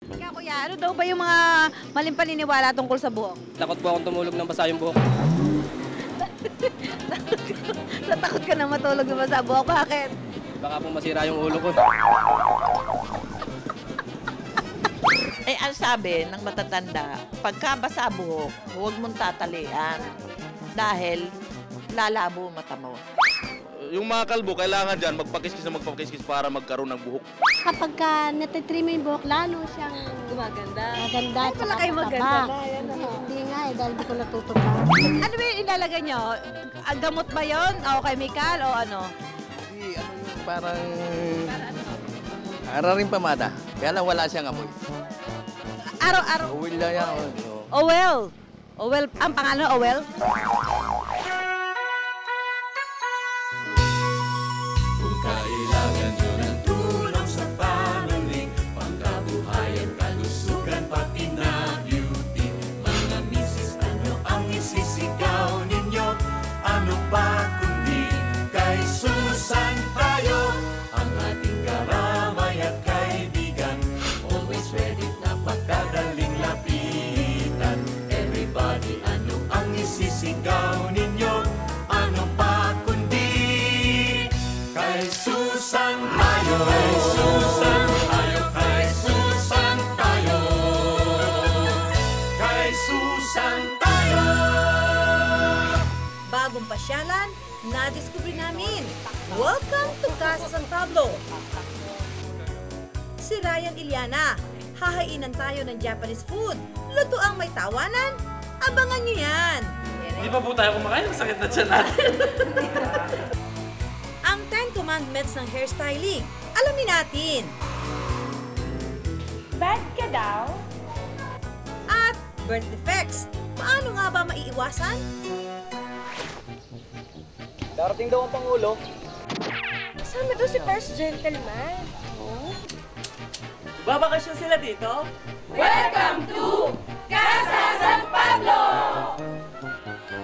Ikaw kuya, ano daw ba yung mga maling paniniwala tungkol sa buhok? Takot po akong tumulog ng basa yung buhok. Natakot ka na matulog naman sa buhok, bakit? Baka po masira yung ulo ko. Eh, ang sabi ng matatanda, pagka basa buhok, huwag mong tatalian. Dahil lalabo mata mo. Yung mga kalbo, kailangan dyan magpakiskis para magkaroon ng buhok. Kapag natitrim mo yung buhok, lalo siyang Gumaganda. maganda. Ay, pala kayo maganda na. Yan, Hindi nga eh, dahil di ko natutupa. Ano ba yung ilalagay nyo? Ang gamot ba yun? O chemical? O ano? Di, ano yun, parang... Araring pamada. Kaya lang wala siyang amoy. Araw-araw. Uwil lang yan. Owel. Owel. Ang pangalan, Owel? Kung kailangan nyo ng tulong sa family, pangkabuhayan, kalusugan, pati na beauty. Mga misis, ano ang isisigaw ninyo? Ano pa kundi kay Susan tayo, ang ating karamay at kaibigan. Always ready na pagkadaling lapitan. Everybody, ano ang isisigaw ninyo? Ano pa kundi kay Susan tayo, kay Susan tayo, kay Susan tayo, kay Susan tayo. Bagong pasyalan, na-discover namin. Welcome to Casa San Pablo. Si Ryan Iliana, hahainan tayo ng Japanese food. Luto ang may tawanan? Abangan nyo yan. Di pa po tayo kumakain, masakit na tiyan natin. Ang 10 Commandments ng hairstyling. Alamin natin. Bad ka daw? At birth defects. Paano nga ba maiiwasan? Darating daw ang Pangulo. Kasama daw si First Gentleman. Babakasyon sila dito? Welcome to Casa San Pablo!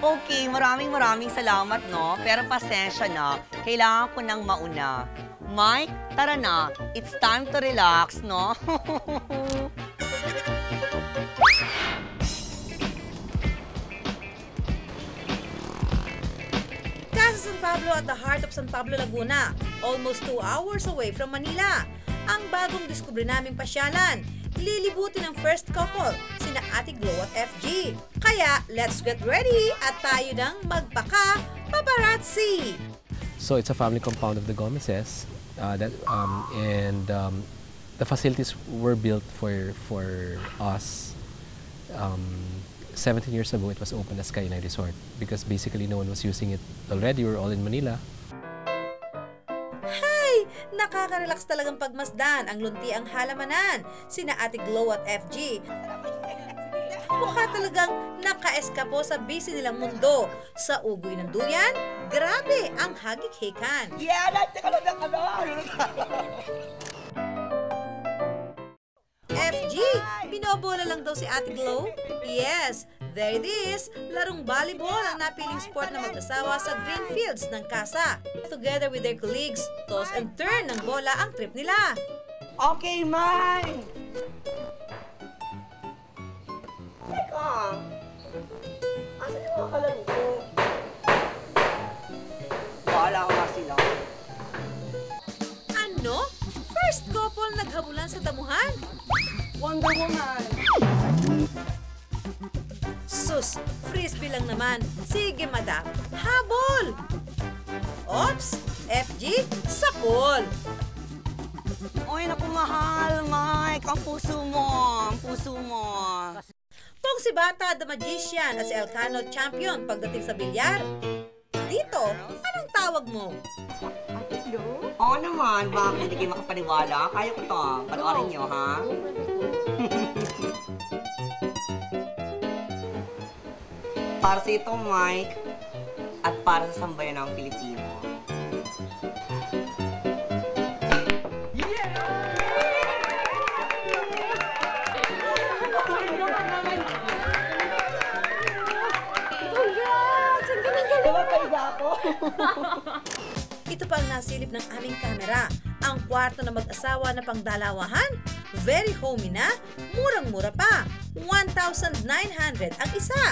Okay, maraming salamat, no? Pero pasensya na, kailangan ko nang mauna. Mike, tara na. It's time to relax, no? Casa San Pablo at the heart of San Pablo, Laguna. Almost 2 hours away from Manila. Ang bagong diskubre naming pasyalan. Lilibutin ng first couple, sina Ate Glow at FG. Kaya, let's get ready at tayo nang magpaka-paparazzi! So it's a family compound of the Gomezes, the facilities were built for us. 17 years ago, it was opened as Kainai Resort because basically no one was using it already. We were all in Manila. Nakaka-relax talagang pagmasdan ang luntiang halamanan, sina Ate Glow at FG. Mukha talagang naka-eskapo sa busy nilang mundo. Sa ugoy ng duyan, grabe ang hagik-hikan. FG, binobola lang daw si Ate Glow? Yes, there it is. Larong volleyball ang napiling sport na mag-asawa sa green fields ng Casa. Together with their colleagues, toss and turn ng bola ang trip nila. Okay, Mike! Teka, asan yung mga kalaro ko? Bahala ko na sila. Ano? First couple naghabulan sa damuhan? Wonder Woman! Sus, frisbee lang naman. Sige, madam. Habol! Ops! FG, sakol! Oy, naku, mahal, Mike! Ang puso mo! Ang puso mo! Kung si Bata the Magician at si Elcano champion pagdating sa bilyar, dito, anong tawag mo? Oo naman, bakit hindi kayo makapaniwala? Kaya ko to. Panoorin nyo, ha? Para sa ito, Mike, at para sa sambayan ng Pilipino. Ito pa ang nasilip ng aming kamera, ang kwarto na mag-asawa na pangdalawahan. Very homey na, murang-mura pa. 1,900 ang isa.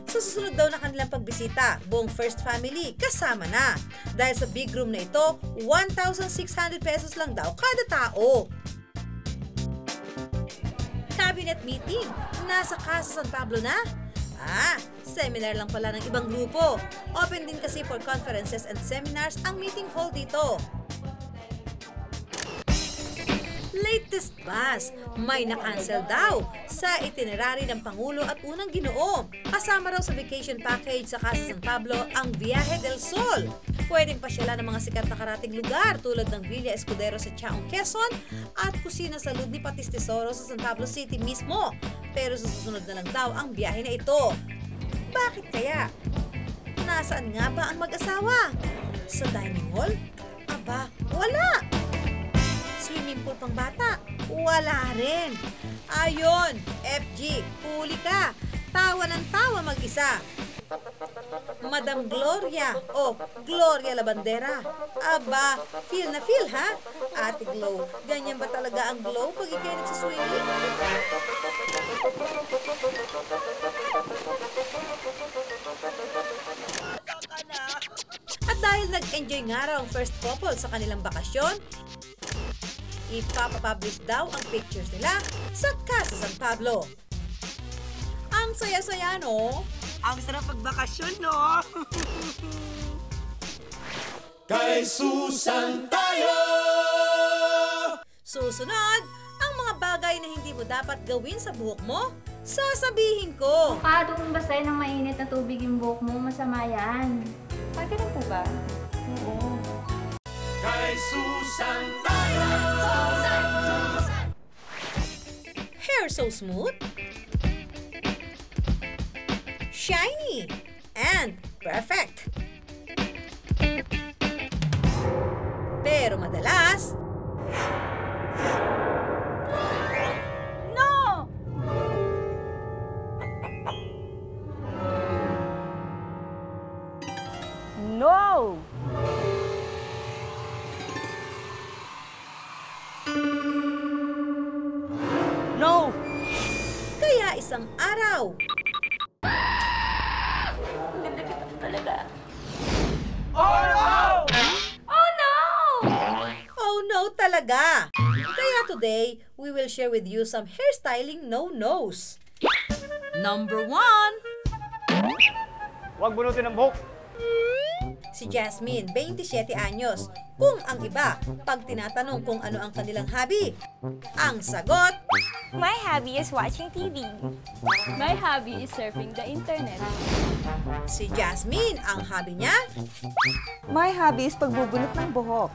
Sa susunod daw na kanilang pagbisita, buong first family kasama na. Dahil sa big room na ito, 1,600 pesos lang daw kada tao. Cabinet meeting, nasa Casa San Pablo na? Seminar lang pala ng ibang grupo. Open din kasi for conferences and seminars ang meeting hall dito. Latest bus, may na-cancel daw sa itinerary ng Pangulo at unang Ginoo. Kasama raw sa vacation package sa Casa San Pablo ang Viaje del Sol. Pwedeng pasyalan ng mga sikat na karatig lugar tulad ng Villa Escudero sa Chaong, Quezon at Kusina Salud ni Patis Tesoro sa San Pablo City mismo. Pero susunod na lang daw ang biyahe na ito. Bakit kaya? Nasaan nga ba ang mag-asawa? Sa dining hall? Aba, wala! Swimming pool pang bata? Wala rin. Ayon, FG, huli ka. Tawa ng tawa mag-isa. Madam Gloria o Gloria Labandera. Aba, feel na feel ha? Ate Glow, ganyan ba talaga ang glow pag ikay nagsiswimming? At dahil nag-enjoy nga raw ang first couple sa kanilang bakasyon, ipapapublish daw ang pictures nila sa Casa San Pablo. Ang saya-saya, no? Ang sarap magbakasyon, no? Kay Susan tayo! Susunod, ang mga bagay na hindi mo dapat gawin sa buhok mo, sasabihin ko. Doon basahin ng mainit na tubig yung buhok mo, masama yan. Ganun po ba? Oo. Kay Susan tayo! Hair so smooth, shiny, and perfect. Pero madalas, No! No! No! kaya isang araw, Ganda kita talaga. Oh no! Oh no! oh no talaga. Kaya today, we will share with you some hairstyling no-nos. Number 1, Huwag bunutin ang buhok. si Jasmine, 27 anyos. Kung ang iba, pag tinatanong kung ano ang kanilang hobby, ang sagot, My hobby is watching TV. My hobby is surfing the internet. si Jasmine, ang hobby niya, My hobby is pagbubunot ng buhok.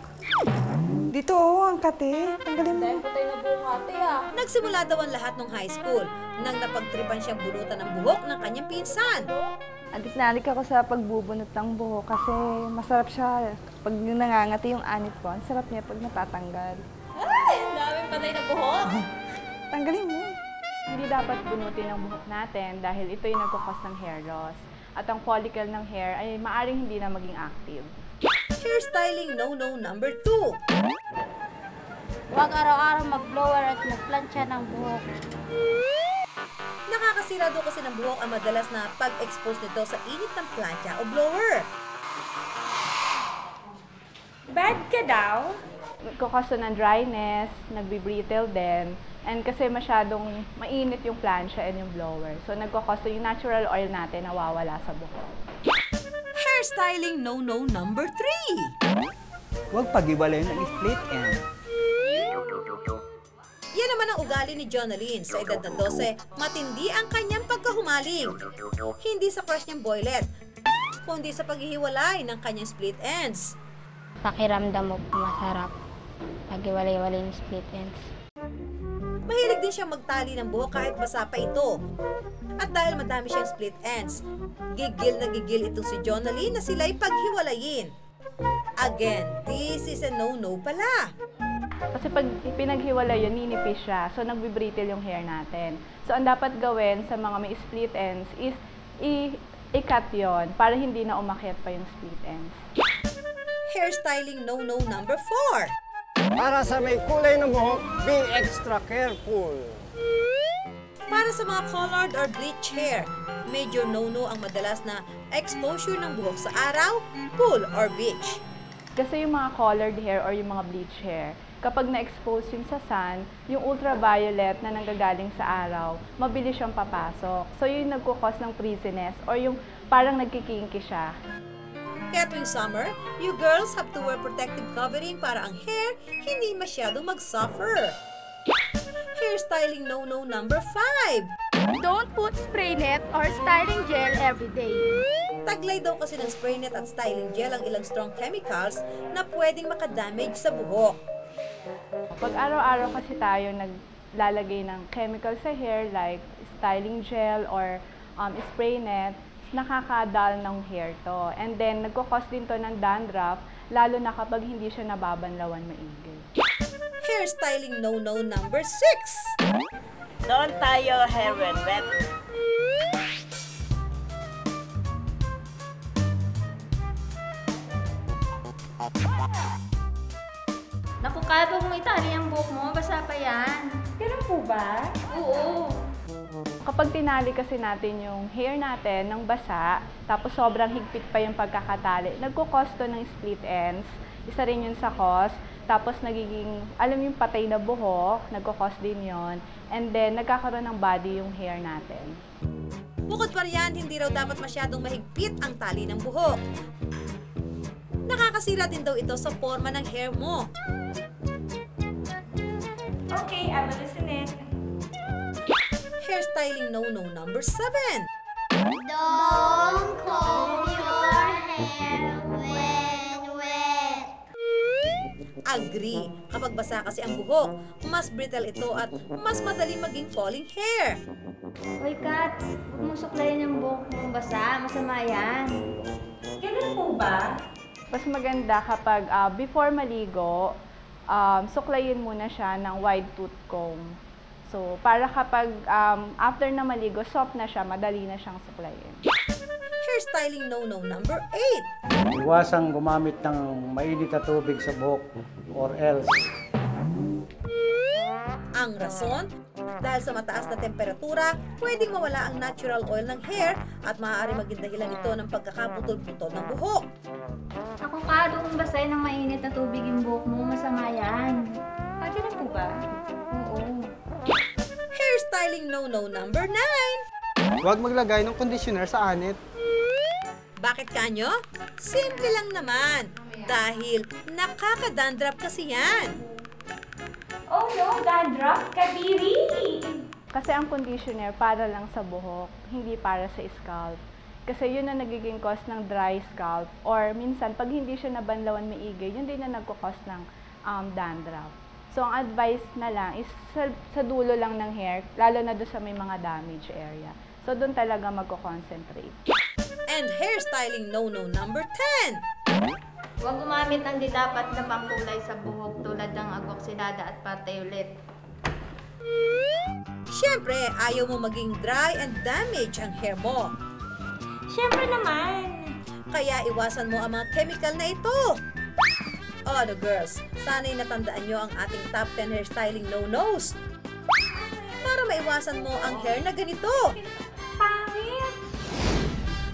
Dito, ang kate. Tanggalin mo. Patay na buong ate nagsimula daw ang lahat ng high school nang napagtripan siyang bunutan ng buhok ng kanyang pinsan. Adik na alik ako sa pagbubunot ng buhok kasi masarap siya. Pag nangangati yung anit ko, ang sarap niya pag natatanggal. Ay! Dami patay na buhok! Tanggalin mo. Hindi dapat bunutin ang buhok natin dahil ito'y nagkakos ng hair loss. At ang follicle ng hair ay maaring hindi na maging active. Hairstyling no-no number 2. Huwag araw-araw mag-blower at magplansya ng buhok. Nakakasira daw kasi ng buhok ang madalas na pag-expose nito sa init ng plancha o blower. Bad ka daw? Nagkakos ng dryness, nagbe-brittle din, and kasi masyadong mainit yung plancha and yung blower. So nagkakos yung natural oil natin na nawawala sa buhok. Hairstyling no-no number 3. Huwag pag-iwalayin ng split end. Yan naman ang ugali ni Jonalyn. Sa edad na 12, matindi ang kanyang pagkahumaling. Hindi sa crush niyang boylet, kundi sa paghihiwalay ng kanyang split ends. Pakiramdam mo masarap. Pag-iwalay-walay yung split ends. Mahilig din siyang magtali ng buhok kahit basa pa ito. At dahil madami siyang split ends, gigil na gigil itong si Jonalyn na sila'y paghiwalayin. Again, this is a no-no pala. Kasi pag pinaghiwalay yun, ninipis siya. So nagbe-brittle yung hair natin. So ang dapat gawin sa mga may split ends is i-cut yon para hindi na umakyat pa yung split ends. Hairstyling no-no number 4. Para sa may kulay ng buhok, be extra careful. Para sa mga colored or bleached hair, major no-no ang madalas na exposure ng buhok sa araw, pool, or beach. Kasi yung mga colored hair or yung mga bleached hair, kapag na-expose yun sa sun, yung ultraviolet na nanggagaling sa araw, mabilis siyang papasok. So yun yung nagkukos ng frizziness or yung parang nagkikinky siya. Kaya tuwing summer, you girls have to wear protective covering para ang hair hindi masyadong mag-suffer. Hairstyling no-no number 5. Don't put spray net or styling gel every day. Taglay daw kasi ng spray net at styling gel ang ilang strong chemicals na pwedeng makadamage sa buhok. Pag araw-araw kasi tayo naglalagay ng chemical sa hair like styling gel or spray net, nakaka-dull ng hair to. And then, nagkukos din to ng dandruff, lalo na kapag hindi siya nababanlawan maigi. Hairstyling no-no number 6. Don't tie your hair when wet. Naku, kapag mo itali ang buhok mo, basa pa yan. Ganun po ba? Oo. Kapag tinali kasi natin yung hair natin ng basa, tapos sobrang higpit pa yung pagkakatali, nagkukos to ng split ends. Isa rin yun sa cause. Tapos nagiging, alam yung patay na buhok, nagkukos din yon. And then, nagkakaroon ng body yung hair natin. Bukod pa riyan, hindi raw dapat masyadong mahigpit ang tali ng buhok. Nakakasira din daw ito sa forma ng hair mo. Okay, I will listen it. Hairstyling no-no number 7. Don't comb your hair when wet. Agree. Kapag basa kasi ang buhok, mas brittle ito at mas madaling maging falling hair. Hoy, Kat, huwag mo suklayin yung buhok mong basa. Masama yan. Ganun po ba? Mas maganda kapag before maligo, suklayin muna siya ng wide tooth comb. So, para kapag after na maligo, soft na siya, madali na siyang suklayin. Hairstyling no-no number 8. Iwasang gumamit ng mainit na tubig sa buhok or else. Ang rason? Dahil sa mataas na temperatura, pwedeng mawala ang natural oil ng hair at maaari maging dahilan ito ng pagkakaputol-putol ng buhok. Naku, Kat, huwag mong basahin ng mainit na tubig yung buhok mo. Masama yan. Pwede na po ba? Oo. Hairstyling no-no number 9. Huwag maglagay ng conditioner sa anit. Bakit kanyo? Simple lang naman. Dahil nakaka-dandruff kasi yan. Oh no, dandruff, kadiri! Kasi ang conditioner para lang sa buhok, hindi para sa scalp. Kasi yun na nagiging cause ng dry scalp. Or minsan, pag hindi siya nabanlawan maigi, yun din na nagkukos ng dandruff. So, ang advice na lang is sa dulo lang ng hair, lalo na doon sa may mga damage area. So, doon talaga magko-concentrate. And hairstyling no-no number 10. Huwag gumamit ng di dapat na pangkulay sa buhok tulad ng agoksidada at patayulit. Siyempre, ayaw mo maging dry and damage ang hair mo. Siyempre naman. Kaya iwasan mo ang mga chemical na ito. O ano girls, sana'y natandaan nyo ang ating top 10 hairstyling no-nos. Para maiwasan mo ang hair na ganito. Pangit!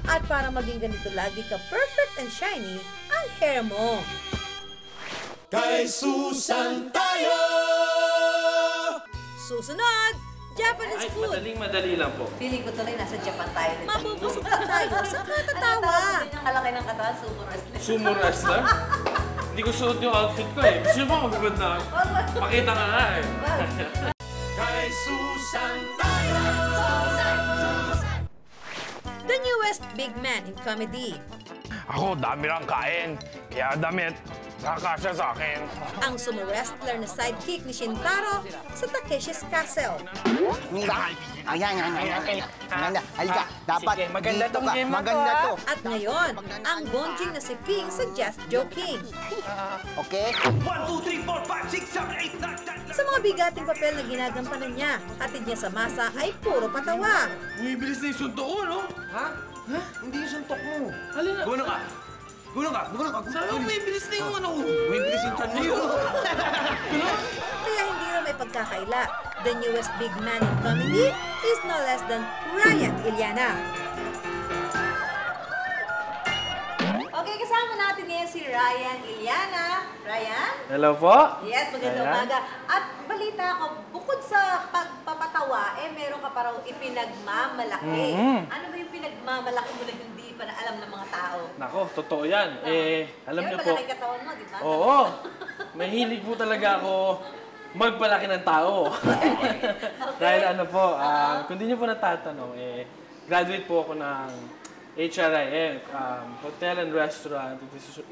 At para maging ganito lagi ka perfect and shiny ang hair mo. Kay Susan tayo! Susunod, Japanese food. Madali lang po. Feeling ko tuloy nasa Japan tayo. Mabubusog lang tayo sa katatawa. Nakalaki ng katawan, sumo wrestler. Sumo wrestler? Hindi ko suot yung outfit ko eh. Gusto mo mabibad na? Pakita ka nga eh. Kay Susan tayo! The newest big man in comedy. Ako, dami lang kain. Kaya damit, kakasya sa akin. Ang sumo wrestler na sidekick ni Shintaro sa Takeshi's Castle. Ayan. Maganda. Halika, dapat sige, maganda dito tong ka. game na to, Maganda to. At ngayon, ang bonjing na si Ping sa Just Joking. Okay? 1, 2, 3, 4, 5, 6, 7, 8, 9, 10. Sa mga bigating papel na ginagampanan niya, hatid niya sa masa ay puro patawa. Bumibilis na yung suntok ko, no? Ha? Hindi yung suntok mo. Halina. Guno ka. Gulang ka. Sabi ko, may bilis na yung ano. May bilis yung chan niyo. Kaya hindi na may pagkakaila. The newest big man in comedy is no less than Ryan Iliana. Okay, kasama natin ngayon si Ryan Iliana. Ryan? Hello po. Yes, magandang umaga. At balita ko, bukod sa pagpapatawa, meron ka pa raw ipinagmamalaki. Ano ba yung pinagmamalaki mo na hindi pa na alam ng mga tao? Nako, totoo yan. Alam niyo po. Malaki katawan mo, di ba? Oo. Mahilig po talaga ako magpalaki ng tao. Dahil ano po, kung di niyo po natatanong, graduate po ako ng HRIM, Hotel and Restaurant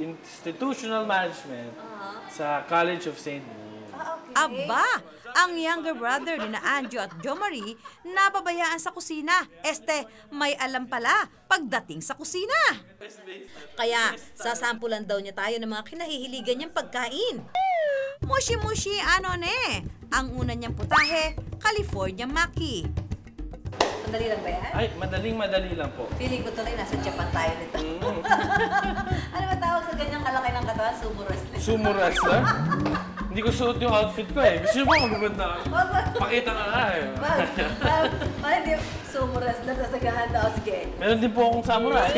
Institutional Management sa College of St. Louis. Aba! Ang younger brother ni na Anjo at Jo Marie napabayaan sa kusina. May alam pala pagdating sa kusina. Kaya sasampulan daw niya tayo ng mga kinahihiligan niyang pagkain. Mushi-mushi ano ne? Ang una niyang putahe, California Maki. Madali lang ba yan? Ay, madali lang po. Feeling ko tuloy nasa Japan tayo nito. Ano ba tawag sa ganyang kalaki ng katawan? Sumo wrestler. Sumo wrestler? Hindi ko suot yung outfit ko eh. Gusto niyo ba magaganda? Pakita ka nga eh. Hindi sumo wrestler sa sagahanda o sige. Meron din po akong samurai.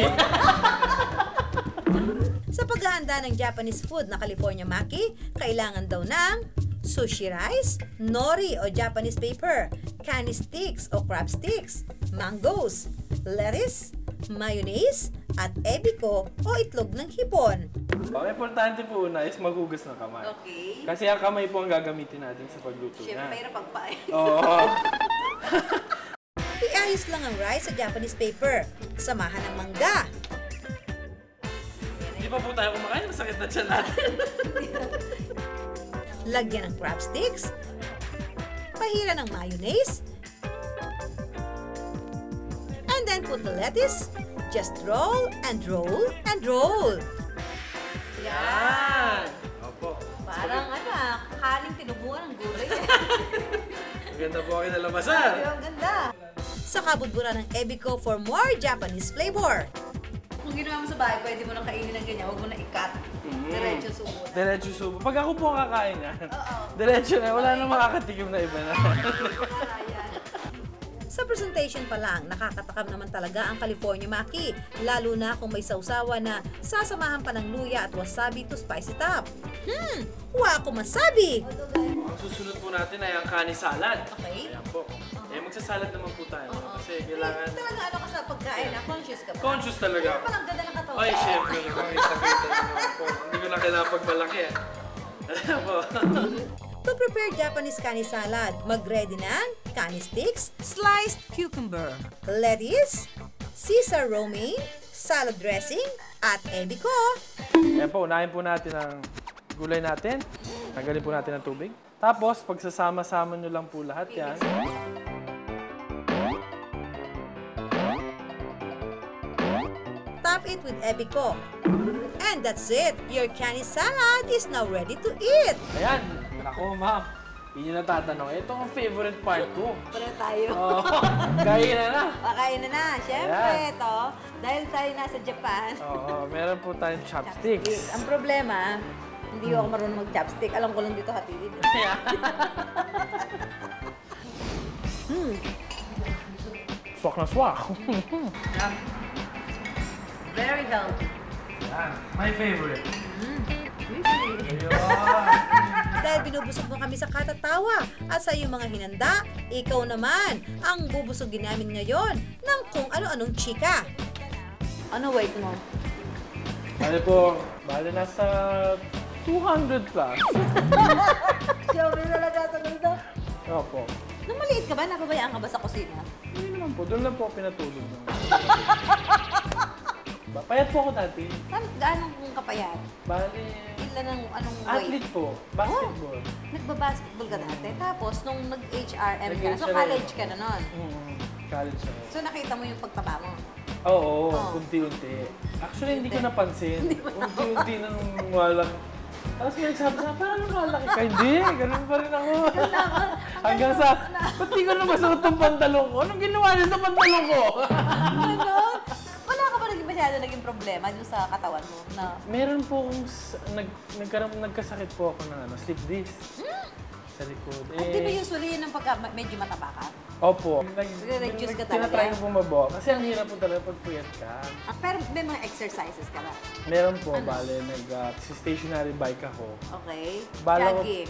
Sa paghahanda ng Japanese food na California Maki, kailangan daw ng sushi rice, nori o Japanese paper, kani sticks o crab sticks, mangoes, lettuce, mayonnaise, at ebiko o itlog ng hipon. Ang importante po una is maghugas ng kamay. Okay. Kasi ang kamay po ang gagamitin natin sa pagluto niya. Siyempre, mahirap pagpain. Oo. Iayos lang ang rice sa Japanese paper. Samahan ng mangga. Hindi pa po tayo kumakain, masakit na tiyan natin. Lagyan ng crab sticks. Pahira ng mayonnaise. And then put the lettuce. Just roll and roll and roll. Yan! Opo. Parang kaning tinubuan ng gulay. Maganda po kayo nalabasan. Ang ganda. Sa kabudburan ng ebiko for more Japanese flavor. Kung ginawa mo sa bahay, pwede mo nang kainin ng ganyan. Huwag mo na i-cut. Diretso subo. Diretso subo. Pag ako po ang kakain yan, diretso na. Wala nang makakatikim na iba na. Sa presentation pa lang, nakakatakam naman talaga ang California Maki. Lalo na kung may sausawa na sasamahan pa ng luya at wasabi to spice it up. Wako masabi! Ang susunod po natin ay ang kani salad. Okay. Ayan po. Magsasalad naman po tayo. Kasi kailangan... Talaga ano ka sa pagkain na? Conscious ka ba? Conscious talaga. Ano palang ganda ng katawan? Ay, syempre naman. Kita naman po. Hindi ko na kailangan pagmalaki. Ayan po. To prepare Japanese kani salad, mag-ready ng kani sticks, sliced cucumber, lettuce, Caesar romaine, salad dressing, at ebiko. Ayan po, unahin po natin ang gulay natin. Tanggalin po natin ang tubig. Tapos, pagsasama-sama nyo lang po lahat yan. Top it with ebiko. And that's it! Your kani salad is now ready to eat! Ayan! Ako, ma'am. Hindi nyo natatanong. Ito ang favorite part ko. Pero tayo. Kain na na. Kain na na. Siyempre, ito. Dahil tayo nasa Japan. Meron po tayong chopsticks. Ang problema, hindi ako marunong mag-chopstick. Alam ko lang dito hatidin. Swak na swak. Very healthy. Yeah, my favorite. Dahil binubusog mo kami sa katatawa at sa iyong mga hinanda, ikaw naman ang bubusugin namin ngayon ng kung ano-anong chika. Ano weight mo? Bale nasa 200 plus. Siyempre talaga sa ganda. Opo. Nung maliit ka ba, napabayaan ka ba sa kusina? Hindi naman po. Doon lang po pinatulog. Payat po ako dati. Gaano kong kapayat? Bale... Ilan anong weight? Athlete po. Basketball. Nagbabasketball ka dati. Tapos, nung nag-HRM ka, so college ka na nun? College na. So, nakita mo yung pagtaba mo? Oo, unti-unti. Actually, hindi ko napansin. Unti-unti nang wala. Tapos may nagsabi sa parang malaki ka. Hindi, ganun pa rin ako. Hanggang sa, ba't di ko na masuot ang pantalong ko? Anong ginawa niya sa pantalong ko? Ano? Wala ka ba nag-iba masyado naging problema dun sa katawan mo? Na... Meron po akong nagkasakit po ako ng slip disc sa likod. At di ba usually yun ang pagka medyo mataba ka? Opo. Nag-reduce ka talaga? Tinatry ko bumaba. Kasi ang hirap po talaga pag puyat ka. Pero may mga exercises ka ba? Meron po, bale, stationary bike ako. Okay. Jogging.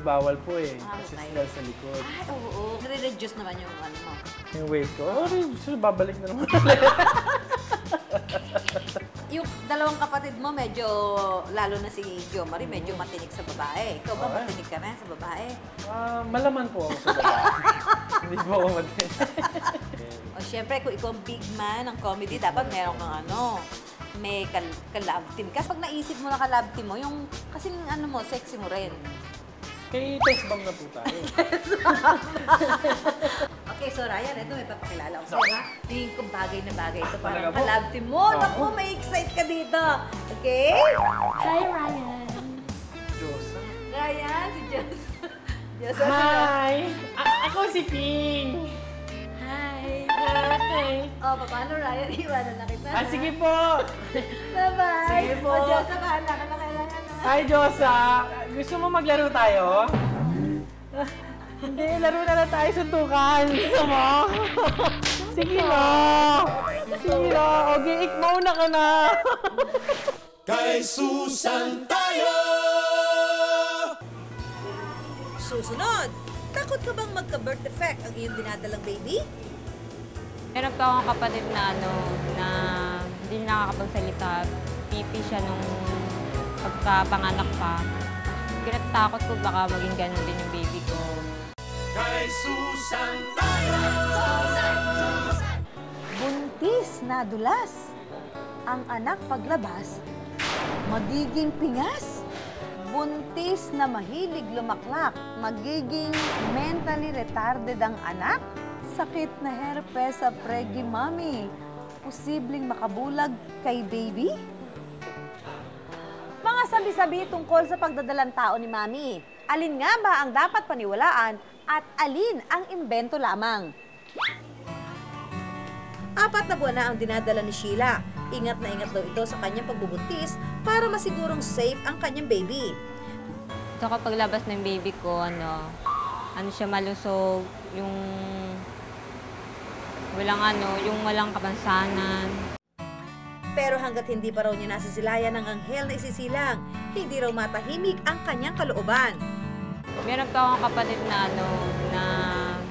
Bawal po eh. Kasi Okay. sila sa likod. Ay, oo. Nare-reduce naman yung ano mo. Yung weight ko, babalik na naman. Yung dalawang kapatid mo, medyo, lalo na si Jo Marie, medyo matinik sa babae. Ikaw ba matinik ka na sa babae? Malaman po ako sa babae. Hindi po ako matinik. O syempre, kung ikaw ang big man ng comedy, dapat meron kang may ka-love team. Kasi pag naisip mo na ka-love team mo, yung, kasi mo, sexy mo rin. Kay test bomb na po tayo. Okay, so Ryan, ito may papakilala ko sa'yo, ha? Tingin ko bagay na bagay ito. Parang Talaga po? ka-love team mo. Naku, may excite ka dito. Okay? Hi, Ryan. Diyosa. Ryan, si Diyos. Diyos, Hi! Ako si Ping! Hi. Hi! Oh, paano Ryan? Iwanan na kita. Sige po! Bye-bye! Sige po. O, Diyos, bahala ka na kailangan. Hi, Diyosa! Gusto mo maglaro tayo? Hindi, laro na tayo suntukan. Gusto mo? Sige na! Sige na! Okay, ikmauna ka na! Kay Susan tayo! Susunod, takot ka bang magka-birth defect ang iyong dinadalang baby? Meron pa akong kapatid na na hindi nakakapagsalita. Pipi siya nung pagkapanganak pa. Kinatakot ko baka maging ganun din yung baby ko. Kay Susan tayo! Buntis na dulas. Ang anak paglabas, magiging pingas. Buntis na mahilig lumaklak, magiging mentally retarded ang anak. Sakit na herpes sa preggy mommy. Posibleng makabulag kay baby? Mga sabi-sabi tungkol sa pagdadalang tao ni Mami. Alin nga ba ang dapat paniwalaan at alin ang imbento lamang? 4 na buwan na ang dinadala ni Sheila. Ingat na ingat daw ito sa kanyang pagbubuntis para masigurong safe ang kanyang baby. So kapag labas ng baby ko, ano siya malusog, yung walang kapansanan. Pero hanggat hindi pa raw niya nasisilayan ng anghel na isisilang, hindi raw matahimik ang kanyang kalooban. Meron pa akong kapatid na na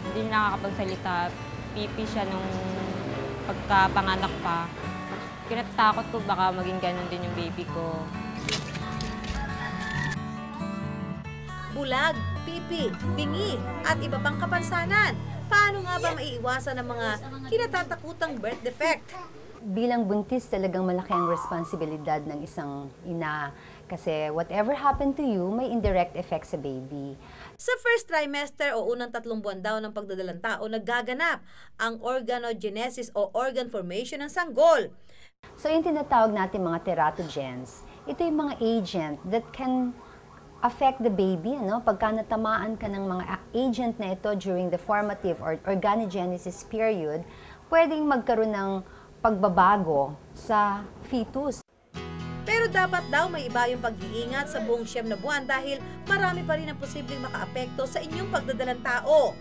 hindi nakakapagsalita. Pipi siya nung pagkapanganak pa. Kinatakot ko baka maging ganun din yung baby ko. Bulag, pipi, bingi, at iba pang kapansanan. Paano nga ba maiiwasan ang mga kinatatakutang birth defect? Bilang buntis, talagang malaki ang responsibilidad ng isang ina. Kasi whatever happened to you, may indirect effect sa baby. Sa first trimester o unang 3 buwan daw ng pagdadalang tao, nagaganap ang organogenesis o organ formation ng sanggol. So yung tinatawag natin mga teratogens, ito yung mga agent that can affect the baby. Pagka natamaan ka ng mga agent na ito during the formative or organogenesis period, pwedeng magkaroon ng pagbabago sa fetus. Pero dapat daw may iba yung pag-iingat sa buong 9 na buwan dahil marami pa rin ang posibleng makaapekto sa inyong pagdadalang tao.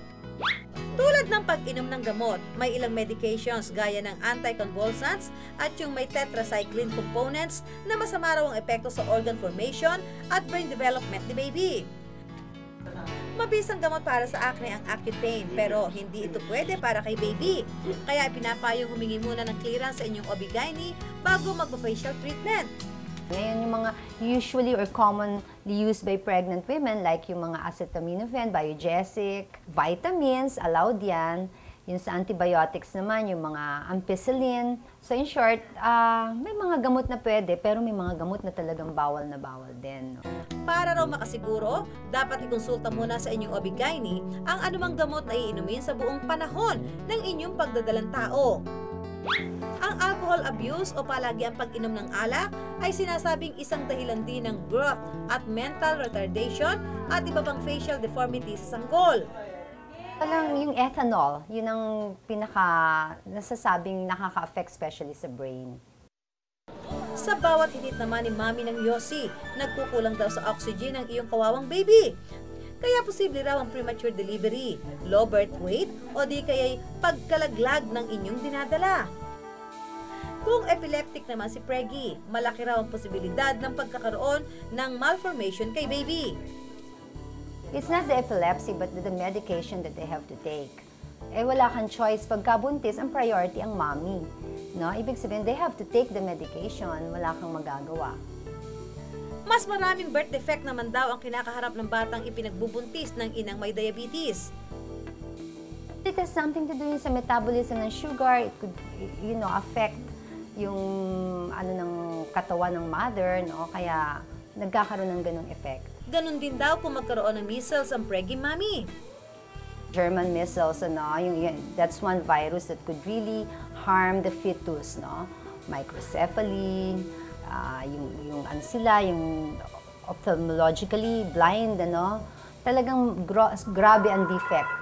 Tulad ng pag-inom ng gamot, may ilang medications gaya ng anticonvulsants at yung may tetracycline components na masama raw ang epekto sa organ formation at brain development ni baby. Mabisang gamot para sa acne ang Accutane, pero hindi ito pwede para kay baby. Kaya pinapayong humingi muna ng clearance sa inyong OB-GYN bago magpa-facial treatment. Ngayon, yung mga usually or commonly used by pregnant women, like yung mga acetaminophen, biogesic, vitamins, allowed yan. Yung sa antibiotics naman, yung mga ampicillin. So in short, may mga gamot na pwede, pero may mga gamot na talagang bawal na bawal din. Para raw makasiguro, dapat ikonsulta muna sa inyong OB-GYN ang anumang gamot na iinumin sa buong panahon ng inyong pagdadalang tao. Ang alcohol abuse o palagi ang pag-inom ng alak ay sinasabing isang dahilan din ng growth at mental retardation at iba pang facial deformities sa sanggol. Yung ethanol, yun ang pinaka nasasabing nakaka-affect especially sa brain. Sa bawat hinit naman ni Mami ng Yossi, nagkukulang daw sa oxygen ang iyong kawawang baby. Kaya posible raw ang premature delivery, low birth weight, o di kaya'y pagkalaglag ng inyong dinadala. Kung epileptic naman si Preggy, malaki raw ang posibilidad ng pagkakaroon ng malformation kay baby. It's not the epilepsy but the medication that they have to take. Wala kang choice. Pagkabuntis, ang priority ang mommy. No? Ibig sabihin, they have to take the medication. Wala kang magagawa. Mas maraming birth defect naman daw ang kinakaharap ng batang ipinagbubuntis ng inang may diabetes. It has something to do sa metabolism ng sugar. It could, affect yung ng katawan ng mother, no? Kaya nagkakaroon ng ganung effect. Ganun din daw kung magkaroon ng measles ang Preggy Mami. German measles, that's one virus that could really harm the fetus, no? Microcephaly, yung ophthalmologically blind, talagang grabe ang defect.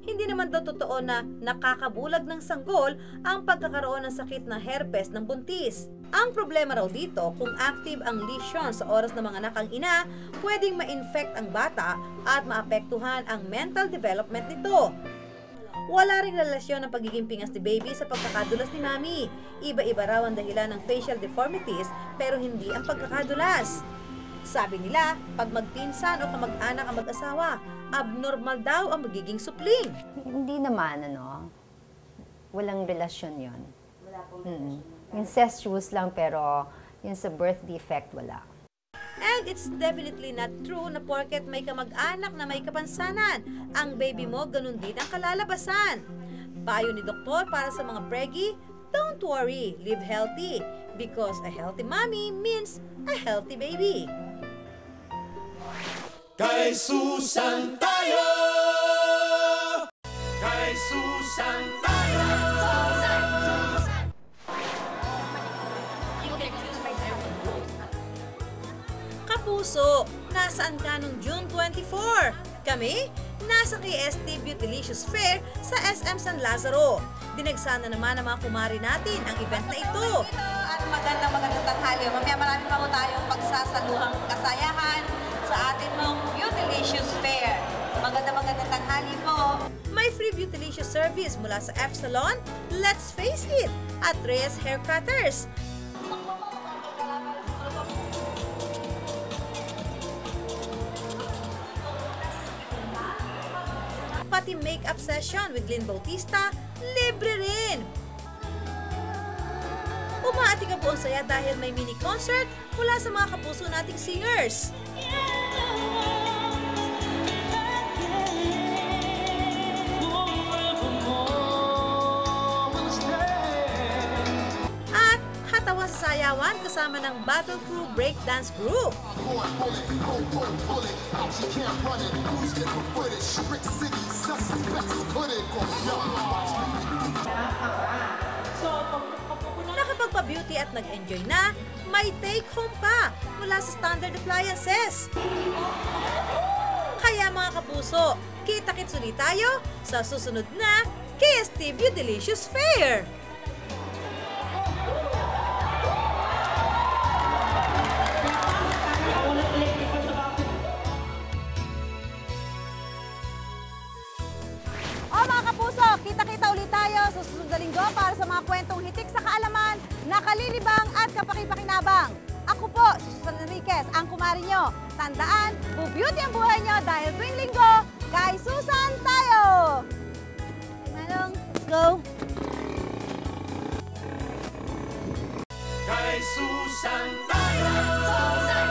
Hindi naman daw totoo na nakakabulag ng sanggol ang pagkakaroon ng sakit na herpes ng buntis. Ang problema raw dito, kung active ang lesion sa oras na manganak ang ina, pwedeng ma-infect ang bata at maapektuhan ang mental development nito. Wala ring relasyon ng pagiging pingas ni baby sa pagkakadulas ni Mami. Iba-iba raw ang dahilan ng facial deformities pero hindi ang pagkakadulas. Sabi nila, pag magpinsan o kamag-anak ang mag-asawa, abnormal daw ang magiging supling. Hindi naman, walang relasyon yun. Wala pong relasyon. Incestuous lang pero yung sa birth defect, wala. And it's definitely not true na porket may kamag-anak na may kapansanan, ang baby mo ganun din ang kalalabasan. Payo ni doktor para sa mga Preggy, don't worry, live healthy. Because a healthy mommy means a healthy baby. Kay Susan tayo! Kay Susan tayo! Kapuso, nasaan ka nung June 24? Kami, nasa KST Beautylicious Fair sa SM San Lazaro. Dinagsana naman ang mga kumari natin ang event na ito. At magandang tanghali. Mamaya marami pa po tayong pagsasaluhang kasayahan sa atin mong Beautylicious Fair. Magandang tanghali po. May free Beautylicious service mula sa F Salon, let's face it, at Reyes Haircutters. Pati make-up session with Lynn Bautista, libre rin! Umaati ka po ang saya dahil may mini concert mula sa mga kapuso nating singers. At hatawa sa sayawan kasama ng Battle Crew Breakdance Group. Nakapagpa-beauty at nag-enjoy na, may take-home pa mula sa Standard Appliances. Kaya mga kapuso, kita-kits ulit tayo sa susunod na KST Beautylicious Fair! Kita-kita ulit tayo sa susunod na linggo para sa mga kwentong hitik sa kaalaman, nakalilibang at kapaki-pakinabang. Ako po, si Susan Enriquez, ang kumari nyo. Tandaan, bu-beauty ang buhay nyo dahil tuwing linggo, kay Susan tayo! Manong, let's go! Kay Susan tayo!